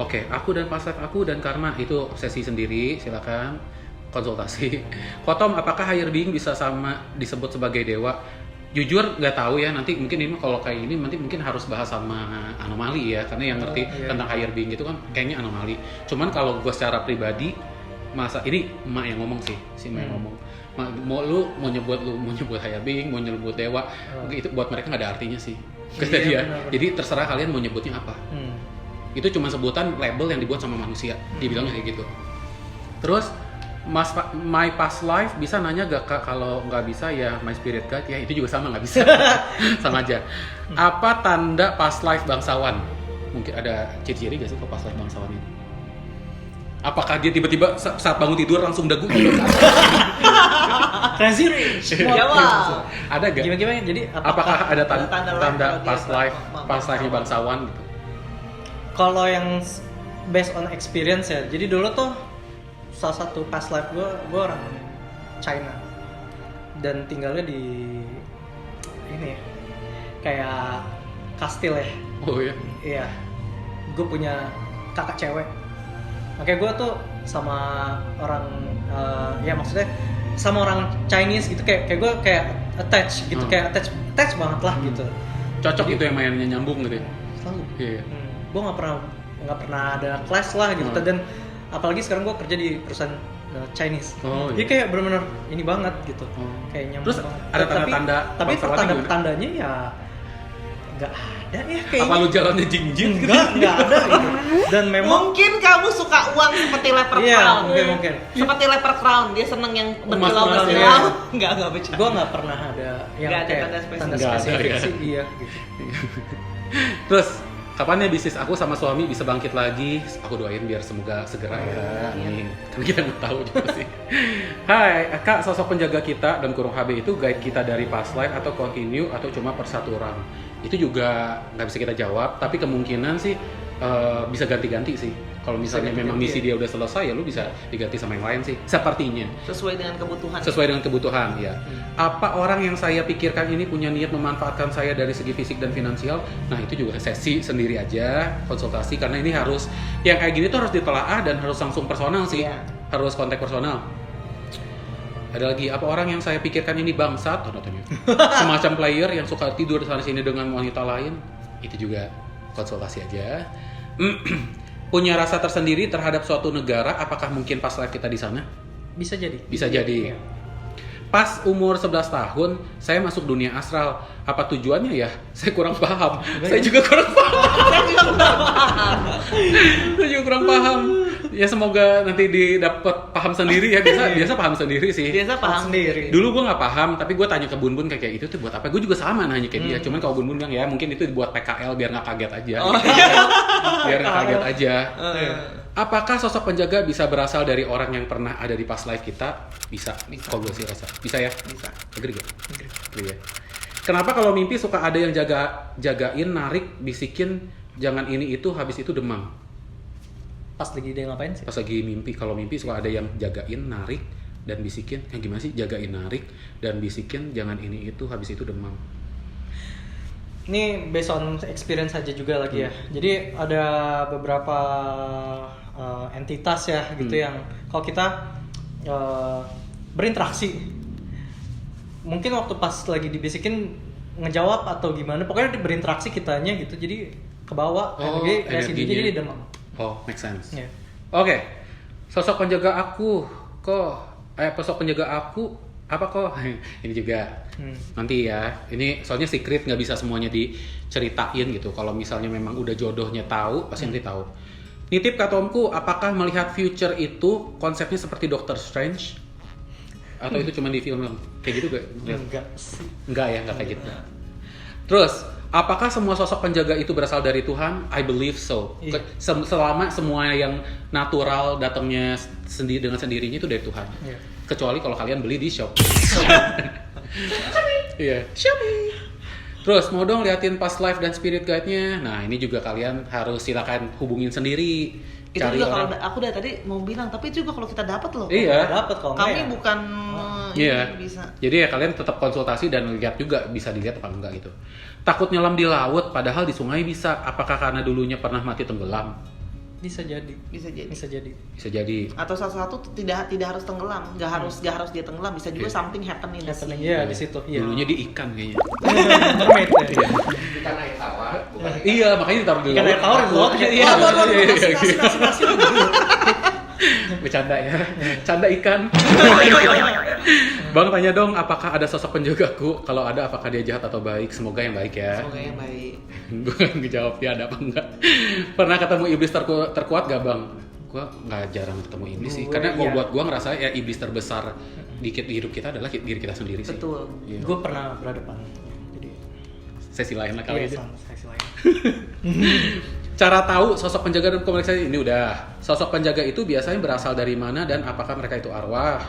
Oke, aku dan past life aku dan karma itu sesi sendiri, silakan konsultasi. Kotom, apakah higher being bisa sama disebut sebagai dewa? Jujur nggak tahu ya, nanti mungkin ini kalau kayak ini nanti mungkin harus bahas sama anomali ya, karena yang ngerti tentang higher being itu kan kayaknya anomali. Cuman kalau gue secara pribadi, masa ini emak yang ngomong sih, emak yang ngomong. Mau nyebut higher being, mau nyebut dewa, itu buat mereka nggak ada artinya sih, kata dia. Benar. Jadi terserah kalian mau nyebutnya apa. Itu cuma sebutan label yang dibuat sama manusia, dibilangnya kayak gitu. Terus my past life bisa nanya gak Kak? Kalau nggak bisa ya my spirit guide ya, itu juga sama nggak bisa. Sama aja. Apa tanda past life bangsawan? Mungkin ada ciri-ciri gak sih kalau past life bangsawan ini? Apakah dia tiba-tiba saat bangun tidur langsung dagu gitu? Crazy rich. Jawab. Ada gak? Gimana? Jadi Apakah ada tanda past life past life-nya bangsawan gitu? Kalau yang based on experience ya, jadi dulu tuh salah satu past life gue orang China dan tinggalnya di ini kayak kastil ya. Oh iya. Iya, gue punya kakak cewek. Makanya gue tuh sama orang ya maksudnya sama orang Chinese gitu, kayak gue kayak attach gitu, kayak attach banget lah gitu. Cocok gitu yang mainnya nyambung gitu ya? Selalu. Iya. Gue nggak pernah ada clash lah gitu. Dan apalagi sekarang gue kerja di perusahaan Chinese. Jadi kayak benar-benar ini banget gitu. Kayak nyambung. Terus ada tanda-tanda tapi bangsawannya gimana? tandanya ya nggak ada ya kayaknya. Apa lu jalannya jinjit gitu? Nggak ada gitu. Dan memang Mungkin kamu suka uang seperti leper iya, crown. mungkin. Seperti leper crown, dia seneng yang Emas berkilau-berkilau. iya. Enggak bercanda. Gue nggak pernah ada yang Nggak ada kayak tanda spesifik. tanda Nggak ada, spesifik ya. sih, iya gitu. Terus kapan ya bisnis aku sama suami bisa bangkit lagi? Aku doain biar semoga segera ya. Amin. Karena kita nggak tahu juga sih. Hai, Kak, sosok penjaga kita dan kurung HB itu guide kita dari past life atau continue atau cuma per satu orang? Itu juga nggak bisa kita jawab, tapi kemungkinan sih bisa ganti-ganti sih. Kalau misalnya memang misi dia udah selesai ya lu bisa diganti sama yang lain sih. Sepertinya. Sesuai dengan kebutuhan. Sesuai dengan kebutuhan, ya. Apa orang yang saya pikirkan ini punya niat memanfaatkan saya dari segi fisik dan finansial? Nah, itu juga sesi sendiri aja, konsultasi, karena ini harus, yang kayak gini tuh harus ditelaah dan harus langsung personal sih. Iya. Harus kontak personal. Ada lagi, apa orang yang saya pikirkan ini bangsat? Semacam player yang suka tidur sana sini dengan wanita lain? Itu juga konsultasi aja. Punya rasa tersendiri terhadap suatu negara, apakah mungkin pas live kita di sana? Bisa jadi. Bisa jadi. Iya. Pas umur 11 tahun, saya masuk dunia astral. Apa tujuannya ya? Saya kurang paham. Saya juga kurang paham. Saya juga kurang paham. Ya semoga nanti didapat paham sendiri ya. Biasa paham sendiri sih. Biasa paham sendiri. Dulu gue nggak paham, tapi gue tanya ke Bun kayak itu tuh buat apa? Gue juga sama nanya kayak dia. Cuman kalau Bun bilang ya mungkin itu buat PKL biar nggak kaget aja. Biar nggak kaget aja. Apakah sosok penjaga bisa berasal dari orang yang pernah ada di past life kita? Bisa. Kalau gue sih rasa. Bisa ya? Bisa. Agree gak? Agree ya. Kenapa kalau mimpi suka ada yang jagain, narik, bisikin, jangan ini itu, habis itu demam? Pas lagi dia ngapain sih? Pas lagi mimpi, kalau mimpi suka ada yang jagain, narik, dan bisikin. Yang gimana sih? Jagain, narik, dan bisikin, jangan ini itu, habis itu demam. Ini based on experience aja juga lagi ya. Jadi ada beberapa entitas ya gitu yang kalau kita berinteraksi, mungkin waktu pas lagi dibisikin ngejawab atau gimana, pokoknya berinteraksi kitanya gitu, jadi kebawa energi jadi dia demam. Oh, make sense. Yeah. Oke. Sosok penjaga aku sosok penjaga aku apa kok? Ini juga nanti ya. Ini soalnya secret, nggak bisa semuanya diceritain gitu. Kalau misalnya memang udah jodohnya tahu, pasti nanti tahu. Nitip Kak Tomku, apakah melihat future itu konsepnya seperti Doctor Strange? Atau itu cuma di film? Kayak gitu gak? Enggak sih. Enggak ya, enggak kayak gitu. Terus, apakah semua sosok penjaga itu berasal dari Tuhan? I believe so. Iya. Selama semua yang natural datangnya dengan sendirinya itu dari Tuhan. Iya. Kecuali kalau kalian beli di shop. Iya. Shopee. Terus mau dong liatin past life dan spirit guide-nya. Nah, ini juga kalian harus silakan hubungin sendiri. Itu Cari juga orang. kalau aku dari tadi mau bilang, tapi itu juga kalau kita dapat loh. Iya. Dapat kalau Kami enggak ya. bukan Iya. bisa. Jadi ya kalian tetap konsultasi dan lihat juga, bisa dilihat apa enggak gitu. Takut nyelam di laut padahal di sungai bisa. Apakah karena dulunya pernah mati tenggelam? Bisa jadi. Bisa jadi. Bisa jadi. Bisa jadi. Atau salah satu tidak harus tenggelam, nggak harus dia tenggelam, bisa juga Iya. something happen in the sea. Iya di situ. Iya. Dulunya di ikan kayaknya. Mermaid ya. Ikan air tawar, bukan Iya, makanya ditaruh di Ikan air tawar di laut. Iya, Iya. Nasi. Bercanda ya. Canda ikan. Bang tanya dong, apakah ada sosok penjagaku? Kalau ada, apakah dia jahat atau baik? Semoga yang baik ya. Semoga yang baik. Gue kan ngejawab ya ada apa enggak. Pernah ketemu iblis terkuat gak bang? Gue nggak jarang ketemu iblis sih. Karena Iya. buat gue ngerasa ya iblis terbesar di hidup kita adalah diri kita sendiri sih. Betul. Iya. Gue pernah berhadapan. Jadi Sesi lain lah kali iya, aja. sama sesi lain. Cara tahu sosok penjaga dan komunikasi ini udah. Sosok penjaga itu biasanya berasal dari mana dan apakah mereka itu arwah?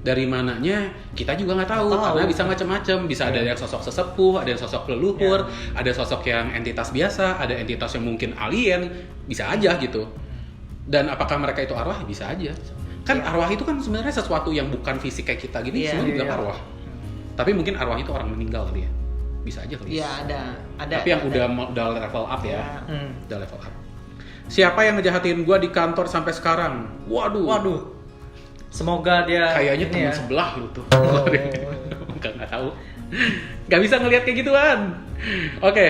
Dari mananya kita juga nggak tahu, karena bisa macam-macam. Bisa ada yang sosok sesepuh, ada yang sosok leluhur, ada sosok yang entitas biasa, ada entitas yang mungkin alien, bisa aja gitu. Dan apakah mereka itu arwah? Bisa aja. Kan arwah itu kan sebenarnya sesuatu yang bukan fisik kayak kita gini, Iya. semua dibilang Iya. arwah. Tapi mungkin arwah itu orang meninggal kali ya. Bisa aja kali. Iya ada. Tapi yang udah level up ya. Iya. Udah level up. Siapa yang ngejahatin gua di kantor sampai sekarang? Waduh. Semoga dia Kayaknya ini teman ya. sebelah gitu. Oh. Nggak tahu. Nggak bisa ngelihat kayak gituan. Oke,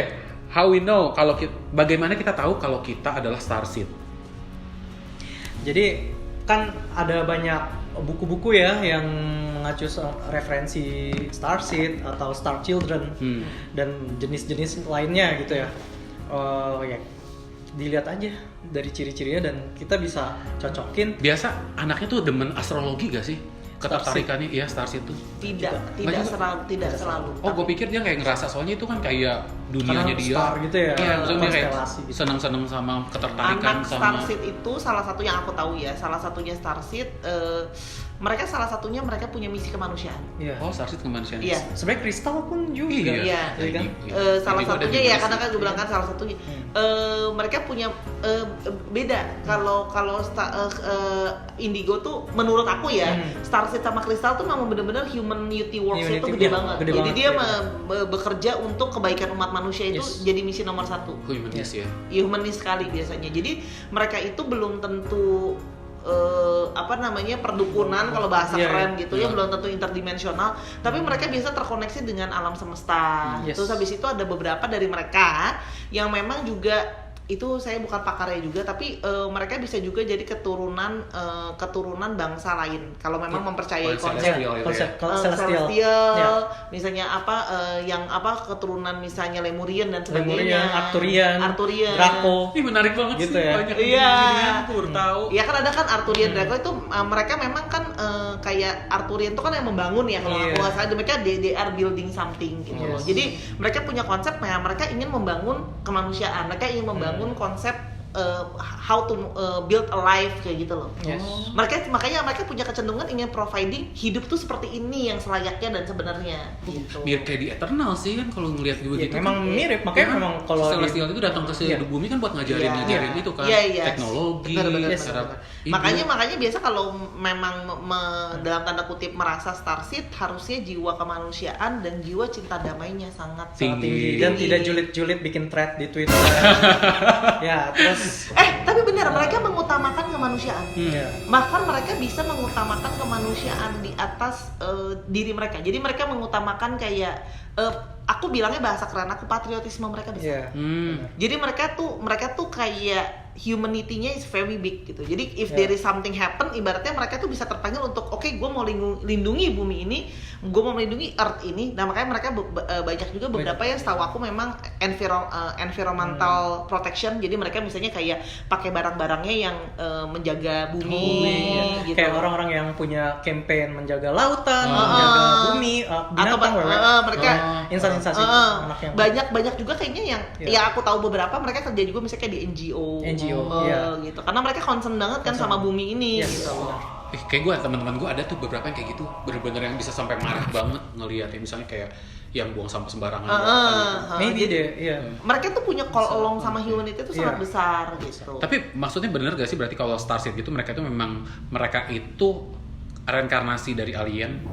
how we know bagaimana kita tahu kalau kita adalah starseed? Jadi kan ada banyak buku-buku ya yang mengacu referensi Starseed atau Star Children dan jenis-jenis lainnya gitu ya. Ya dilihat aja dari ciri-cirinya dan kita bisa cocokin. Biasa anaknya tuh demen astrologi gak sih? Ketertarikannya iya Starseed tuh. Tidak selalu. Oh, gue pikir dia kayak ngerasa soalnya itu kan kayak dunianya Karena dia. star gitu ya. Iya, maksudnya dia kayak konstelasi gitu. seneng-seneng sama ketertarikan Anak sama. Starseed itu salah satu yang aku tahu ya, salah satunya Starseed, mereka salah satunya mereka punya misi kemanusiaan. Iya. Oh, Starseed kemanusiaan. Iya. Sebenarnya kristal pun juga. Iya. Iya. Iya kan? Salah Jadi gua satunya ada ya di karena kan sini. gue bilang kan salah satunya. Mereka punya beda. Kalau Indigo tuh menurut aku ya, Starseed sama Crystal tuh memang benar-benar humanity works itu Humanity, gede iya, banget. gede Jadi banget, dia iya. bekerja untuk kebaikan umat manusia itu Yes. jadi misi nomor 1. Humanis ya. Humanis sekali biasanya. Jadi mereka itu belum tentu perdukunan kalau bahasa Iya, keren iya. gitu ya, belum tentu interdimensional, tapi mereka bisa terkoneksi dengan alam semesta. Yes. Terus habis itu ada beberapa dari mereka yang memang juga itu saya bukan pakarnya juga, tapi mereka bisa juga jadi keturunan bangsa lain kalau memang mempercayai konsep Celestial. Ya. misalnya keturunan misalnya Lemurian dan sebagainya, Lemurian, Arturian, Draco. Ini menarik banget Gitu sih, ya. banyak Iya. aku baru tahu. Iya kan ada kan Arturian Draco itu mereka memang kan kayak Arturian itu kan yang membangun ya kalau Iya. aku nggak salah, mereka they are building something gitu loh. Yes. Jadi mereka punya konsep, mereka ingin membangun kemanusiaan, mereka ingin membangun konsep how to build a life kayak gitu loh. Yes. Makanya mereka punya kecenderungan ingin providing hidup tuh seperti ini yang selayaknya dan sebenarnya gitu. Biar kayak di Eternal sih kan kalau ngelihat gue Ya, gitu. memang kan. mirip, Ya makanya kan, memang kalau Celestial itu datang ke seluruh bumi kan buat ngajarin itu kan. Iya. Teknologi, Benar. cara hidup. Makanya biasa kalau memang dalam tanda kutip merasa Starseed, harusnya jiwa kemanusiaan dan jiwa cinta damainya sangat Tinggi. dan tidak julid-julid bikin thread di Twitter. Ya, terus tapi benar, mereka mengutamakan kemanusiaan. ya. Bahkan mereka bisa mengutamakan kemanusiaan di atas diri mereka. Jadi mereka mengutamakan kayak aku bilangnya bahasa keren aku, patriotisme mereka besar. Iya. Jadi mereka tuh kayak humanity-nya is very big gitu. Jadi if there is something happen, ibaratnya mereka tuh bisa terpanggil untuk oke, gue mau lindungi bumi ini, gue mau melindungi earth ini. Nah makanya mereka banyak juga beberapa yang setahu aku memang environmental protection. Jadi mereka misalnya kayak pakai barang-barangnya yang menjaga bumi gitu. Kayak orang-orang yang punya campaign menjaga lautan, menjaga bumi, binatang, mereka instansi anak yang banyak juga kayaknya yang ya aku tahu beberapa mereka kerja juga misalnya kayak di NGO gitu, karena mereka concern banget kan sama bumi ini gitu. Kayak gue, teman-teman gue ada tuh beberapa yang kayak gitu, bener-bener yang bisa sampai marah banget ngelihat ya, misalnya kayak yang buang sampah sembarangan. maybe deh, iya. Mereka tuh punya call along sama humanity itu sangat besar gitu. Tapi maksudnya bener gak sih berarti kalau Starseed gitu mereka itu memang reinkarnasi dari alien?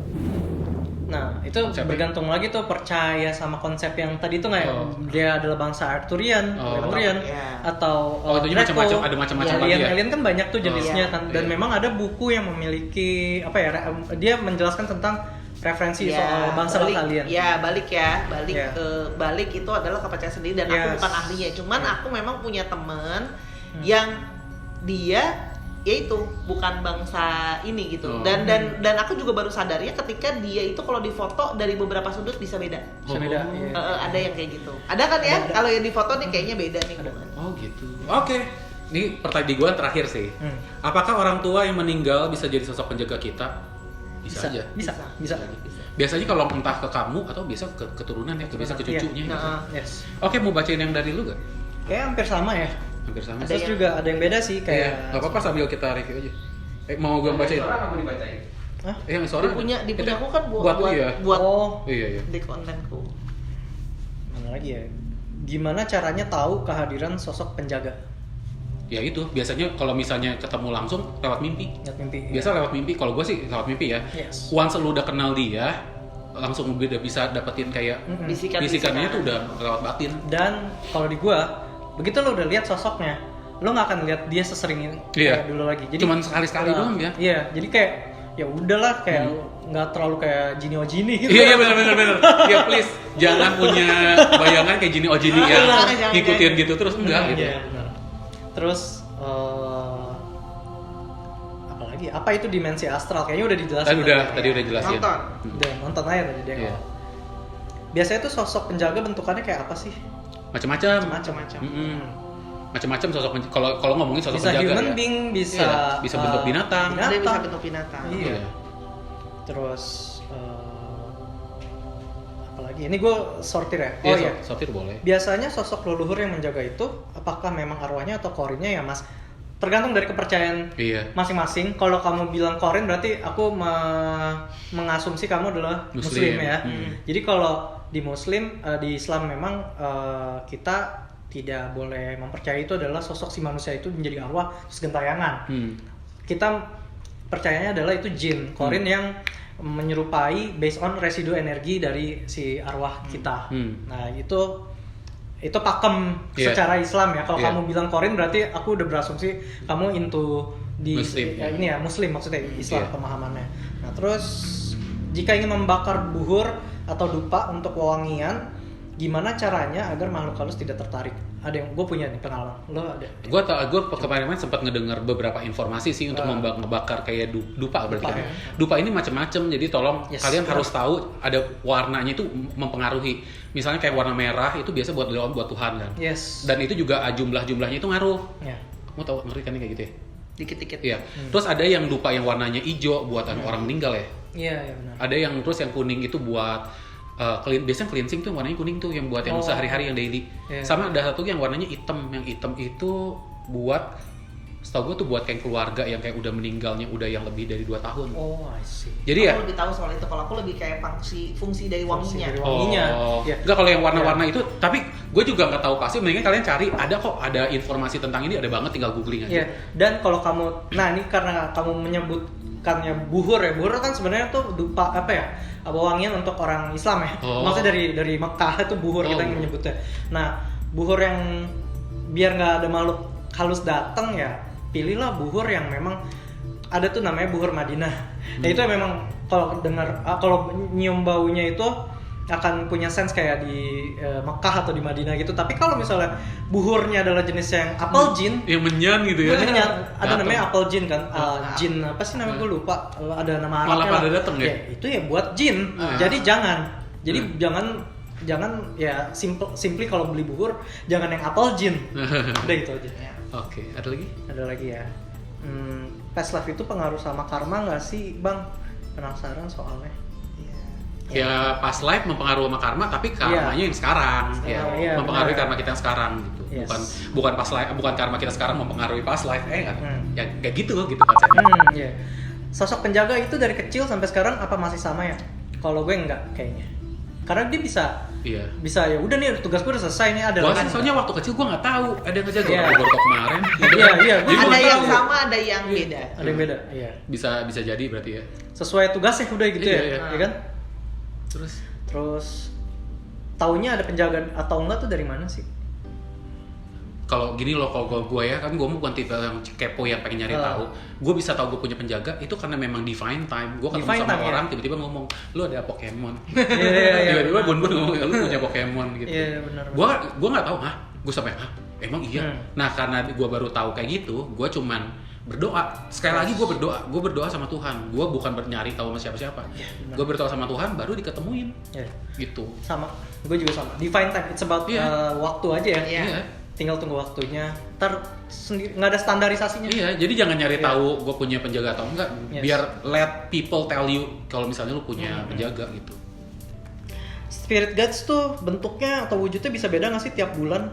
Nah, itu bergantung lagi tuh percaya sama konsep yang tadi tuh nggak ya? Dia adalah bangsa Arturian, Lemurian, atau itu Draco. macam-macam, ada macam-macam lagi ya? Alien kan banyak tuh jenisnya kan, dan memang ada buku yang memiliki dia menjelaskan tentang referensi soal bangsa alien. Balik itu adalah kepercayaan sendiri dan aku bukan ahlinya. Cuman aku memang punya teman yang dia yaitu bukan bangsa ini gitu. Dan aku juga baru sadar ya ketika dia itu kalau difoto dari beberapa sudut bisa beda. Iya. Ada yang kayak gitu. Ada kan ya? Kalau yang difoto nih kayaknya beda nih. Oh gitu. Oke. Ini pertanyaan gue terakhir sih. Apakah orang tua yang meninggal bisa jadi sosok penjaga kita? Bisa aja. Bisa. Biasanya kalau entah ke kamu atau biasa ke keturunan ya, bisa ke cucunya. Gitu. Yes. Oke, mau bacain yang dari lu gak? Kayak hampir sama ya. Hampir sama. Terus juga ada yang beda sih kayak. Gak apa-apa sambil kita review aja. Mau gue bacain? Orang mau dibacain. Yang suara Di punya aku kan buat iya. di kontenku. Mana lagi ya? Gimana caranya tahu kehadiran sosok penjaga? Ya itu, biasanya kalau misalnya ketemu langsung lewat mimpi. Biasa lewat mimpi, kalau gue sih lewat mimpi ya. Yes. Once lu udah kenal dia, langsung udah bisa dapetin kayak bisikannya tuh udah lewat batin. Dan kalau di gua, begitu lo udah lihat sosoknya, lo nggak akan lihat dia sesering ini kayak dulu lagi. Jadi cuman sekali-sekali doang ya. Iya, jadi kayak ya udahlah kayak nggak terlalu kayak Jini Ojini gitu. Iya benar. Ya please, jangan punya bayangan kayak Jini Ojini ya. Ngikutin gitu terus enggak gitu. Iya, benar. Terus apa lagi apalagi apa itu dimensi astral, kayaknya udah dijelasin Tadi udah jelasin. Nonton. Udah nonton aja tadi dia. Iya. Biasanya tuh sosok penjaga bentukannya kayak apa sih? Macam-macam. Macam-macam. Macam-macam sosok kalau ngomongin sosok Bisa penjaga human ya. being, bisa Iya, bisa bentuk binatang. Ada yang bisa bentuk binatang. Iya. Terus apalagi? Ini gue sortir ya. Oh iya. Sortir boleh. Biasanya sosok leluhur yang menjaga itu apakah memang arwahnya atau korinnya ya Mas? Tergantung dari kepercayaan Iya. masing-masing. Kalau kamu bilang korin berarti aku mengasumsi kamu adalah muslim ya. Jadi kalau di muslim di Islam memang kita tidak boleh mempercayai itu adalah sosok si manusia itu menjadi arwah terus gentayangan. Kita percayanya adalah itu jin, korin yang menyerupai based on residu energi dari si arwah kita. Nah, itu pakem secara Islam ya. Kalau kamu bilang korin berarti aku udah berasumsi kamu into di Muslim, ini ya muslim maksudnya Islam pemahamannya. Nah, terus jika ingin membakar buhur atau dupa untuk wewangian, gimana caranya agar makhluk halus tidak tertarik? Ada yang gue punya nih pengalaman. Lo ada? Gue kemarin sempat ngedengar beberapa informasi sih untuk ngebakar kayak dupa berarti kan. Dupa ini macam-macam, jadi tolong kalian harus tahu ada warnanya itu mempengaruhi. Misalnya kayak warna merah itu biasa buat Tuhan kan. Yes. Dan itu juga jumlahnya itu ngaruh. Ya. Kamu tahu ngerti kan kayak gitu ya? Dikit-dikit. Iya. Terus ada yang dupa yang warnanya hijau buatan orang meninggal ya. Iya, benar. Ada yang terus yang kuning itu buat biasanya cleansing tuh warnanya kuning tuh yang buat yang sehari-hari yang daily. Sama ada satu yang warnanya hitam. Yang hitam itu buat setahu gue tuh buat kayak keluarga yang kayak udah meninggalnya udah yang lebih dari 2 tahun. Oh, I see. Jadi Aku lebih tahu soal itu. Kalau aku lebih kayak fungsi dari wanginya. Wanginya. Ya. Enggak, kalau yang warna-warna itu, tapi gue juga nggak tahu pasti. Mendingan kalian cari, ada informasi tentang ini, ada banget, tinggal googling aja. Iya. Dan kalau kamu, nah ini karena kamu menyebutkannya buhur ya, buhur kan sebenarnya tuh dupa apa ya? Wangian untuk orang Islam ya. Maksudnya dari Mekah itu buhur kita yang menyebutnya. Nah, buhur yang biar nggak ada makhluk halus datang ya, pilihlah buhur yang memang ada tuh namanya buhur Madinah. Nah itu memang kalau nyium baunya itu akan punya sense kayak di Mekah atau di Madinah gitu. Tapi kalau misalnya buhurnya adalah jenis yang apel jin, yang menyan gitu ya. Ada namanya apel jin kan. Jin apa sih namanya gue lupa. Ada nama Arabnya. Malah pada datang ya. Itu ya buat jin. Jadi jangan. Jadi jangan ya simply kalau beli buhur jangan yang apel jin. Udah itu aja. Oke, ada lagi? Ada lagi ya. Past life itu pengaruh sama karma nggak sih, Bang? Penasaran soalnya. Ya past life mempengaruhi sama karma, tapi karmanya yang sekarang. Ya, mempengaruhi karma kita yang sekarang gitu. Bukan past life, bukan karma kita sekarang mempengaruhi past life. Ya kayak gitu konsepnya. Sosok penjaga itu dari kecil sampai sekarang apa masih sama ya? Kalau gue enggak kayaknya. Karena dia bisa ya udah nih tugas gue udah selesai nih, ada lagi. Soalnya waktu kecil gue nggak tahu ada yang ngejaga. Gue baru tau kemarin. Iya. Ada yang sama, ada yang beda. Ada yang beda. Iya. Bisa jadi berarti ya. Sesuai tugasnya udah gitu ya kan? Terus taunya ada penjaga atau enggak tuh dari mana sih? Kalau gini loh, kalau gue ya kan gue bukan tipe yang kepo yang pengen nyari tahu. Gue bisa tahu gue punya penjaga itu karena memang divine time. Gue ketemu sama orang tiba-tiba ngomong, lu ada Pokemon. Tiba-tiba Bun ngomong, lu punya Pokemon gitu. Iya benar. Gue nggak tahu, gue sampai emang iya. Nah karena gue baru tahu kayak gitu, gue cuman berdoa. Sekali lagi gue berdoa sama Tuhan. Gue bukan nyari tahu sama siapa-siapa. Gue berdoa sama Tuhan baru diketemuin. Gitu. Sama. Gue juga sama. Divine time, it's about waktu aja ya. Iya. Tinggal tunggu waktunya. Ntar sendiri nggak ada standarisasinya. Iya, jadi jangan nyari tahu gue punya penjaga atau enggak. Biar let people tell you kalau misalnya lu punya penjaga gitu. Spirit guides tuh bentuknya atau wujudnya bisa beda nggak sih tiap bulan?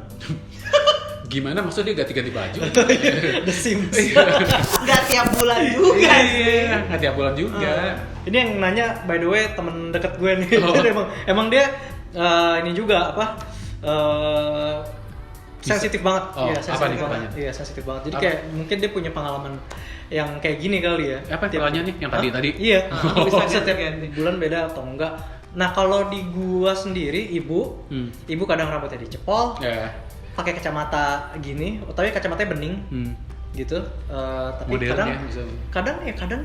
Gimana maksudnya dia ganti-ganti baju? The Sims. Nggak tiap bulan juga. Iya, nggak tiap bulan juga. Ini yang nanya by the way temen deket gue nih. Emang dia ini juga apa? Sensitif banget. Iya, sensitif banget. Iya, sensitif banget. Jadi kayak mungkin dia punya pengalaman yang kayak gini kali ya. Apa pertanyaannya nih yang tadi? Iya. Bisa setiap bulan beda atau enggak. Nah, kalau di gua sendiri ibu kadang rambutnya dicepol. Pakai kacamata gini, tapi kacamatanya bening. Gitu. Tapi modelnya kadang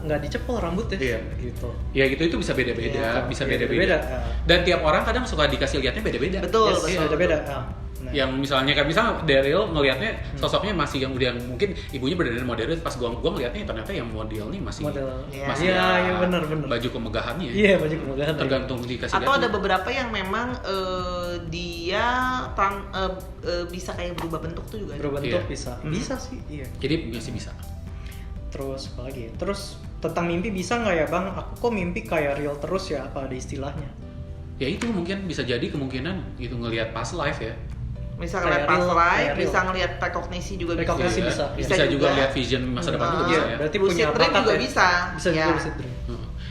nggak dicepol rambutnya. Iya. Gitu. Ya gitu itu bisa beda-beda, bisa beda-beda. Dan tiap orang kadang suka dikasih lihatnya beda-beda. Betul. Beda-beda. Nah. Yang misalnya kan misalnya Daryl ngelihatnya sosoknya masih yang udah mungkin ibunya benar-benar modern, pas gua ngelihatnya ternyata yang model nih masih masih iya benar. baju kemegahannya. Iya, baju kemegahan. Tergantung dikasih Atau ganti. ada beberapa yang memang dia bisa kayak berubah bentuk tuh juga ada. Berbentuk Iya. bisa. Bisa sih, iya. Jadi masih bisa. Terus apa lagi? Terus tentang mimpi bisa nggak ya bang? Aku kok mimpi kayak real terus ya? Apa ada istilahnya? Ya itu mungkin bisa jadi kemungkinan gitu ngelihat past life ya. Bisa Kayak ngeliat past real, life, kayak real. bisa ngeliat prekognisi juga Prekognisi Iya. bisa. Bisa juga juga. lihat vision masa depan juga bisa Iya, ya. berarti Lucid punya dream bakat juga ya? bisa. Bisa Ya. juga lucid dream.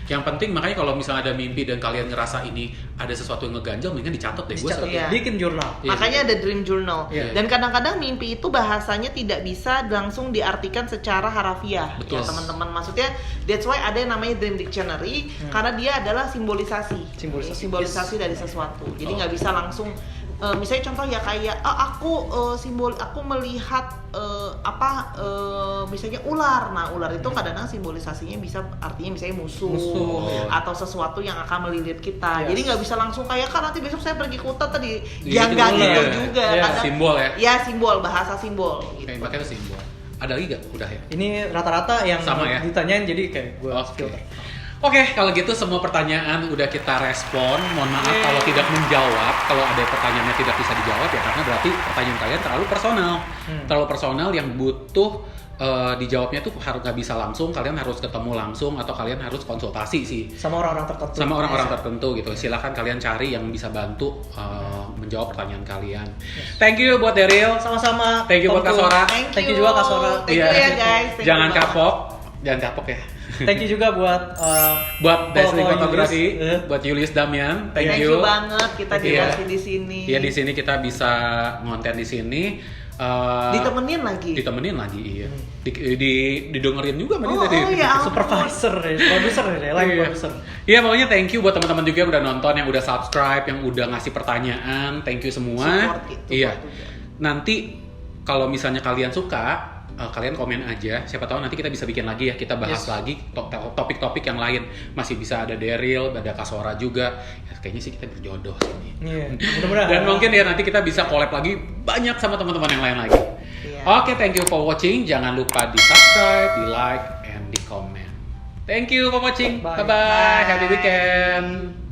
Yang penting makanya kalau misalnya ada mimpi dan kalian ngerasa ini ada sesuatu yang ngeganjel, mendingan dicatat deh. Gue Dicatat, Iya. bikin jurnal. Iya. Makanya ada dream journal. Iya. Dan kadang-kadang mimpi itu bahasanya tidak bisa langsung diartikan secara harafiah. Betul. Ya teman-teman, maksudnya that's why ada yang namanya dream dictionary karena dia adalah simbolisasi. Simbolisasi. Dari sesuatu. Jadi Oh. nggak bisa langsung misalnya contoh ya kayak aku melihat misalnya ular. Nah, ular itu kadang-kadang simbolisasinya bisa artinya misalnya musuh, Musuh, iya. atau sesuatu yang akan melilit kita. Yes. Jadi nggak bisa langsung kayak kan nanti besok saya pergi ke hutan tadi. Iya, Ya itu nggak ular. gitu Iya. juga. Iya. Kadang- Simbol ya. Ya simbol, bahasa simbol gitu. Kayak pakai simbol. Ada lagi gak? Udah ya. Ini rata-rata yang Sama ya? ditanyain jadi kayak gue Oke. filter. Oke, kalau gitu semua pertanyaan udah kita respon. Mohon maaf Yeay. kalau tidak menjawab. Kalau ada pertanyaannya tidak bisa dijawab ya karena berarti pertanyaan kalian terlalu personal. Terlalu personal yang butuh dijawabnya tuh harus nggak bisa langsung. Kalian harus ketemu langsung atau kalian harus konsultasi sih Sama orang-orang tertentu. sama orang-orang tertentu gitu. Silakan kalian cari yang bisa bantu menjawab pertanyaan kalian. Thank you buat Daryl. Sama-sama. Thank you buat Kak Sora. Thank you juga Kak Sora. Thank you Iya. ya guys. Thank you Jangan banget. kapok. Jangan kapok ya. Thank you juga buat Buat Dazzling Koko Fotografi, Julius. buat Julius Damian, thank Thank you. you banget kita Iya. dikasih di sini. Iya di sini kita bisa ngonten di sini. Ditemenin lagi. Ditemenin lagi, iya. Didengerin juga sama dia Oh, tadi. oh ya ampun. supervisor, produser ya, live Iya. producer. Iya pokoknya thank you buat teman-teman juga yang udah nonton, yang udah subscribe, yang udah ngasih pertanyaan, thank you semua. Support gitu, Iya. support juga. Nanti kalau misalnya kalian suka, kalian komen aja. Siapa tahu nanti kita bisa bikin lagi ya, kita bahas Yes. lagi topik-topik yang lain. Masih bisa ada Daryl, ada Kak Sora juga. Ya, kayaknya sih kita berjodoh sini. Iya, mudah-mudahan. Dan mungkin ya nanti kita bisa collab lagi banyak sama teman-teman yang lain lagi. Iya. Oke, thank you for watching. Jangan lupa di subscribe, di like, and di comment. Thank you for watching. Bye. Bye-bye. Happy Bye. weekend.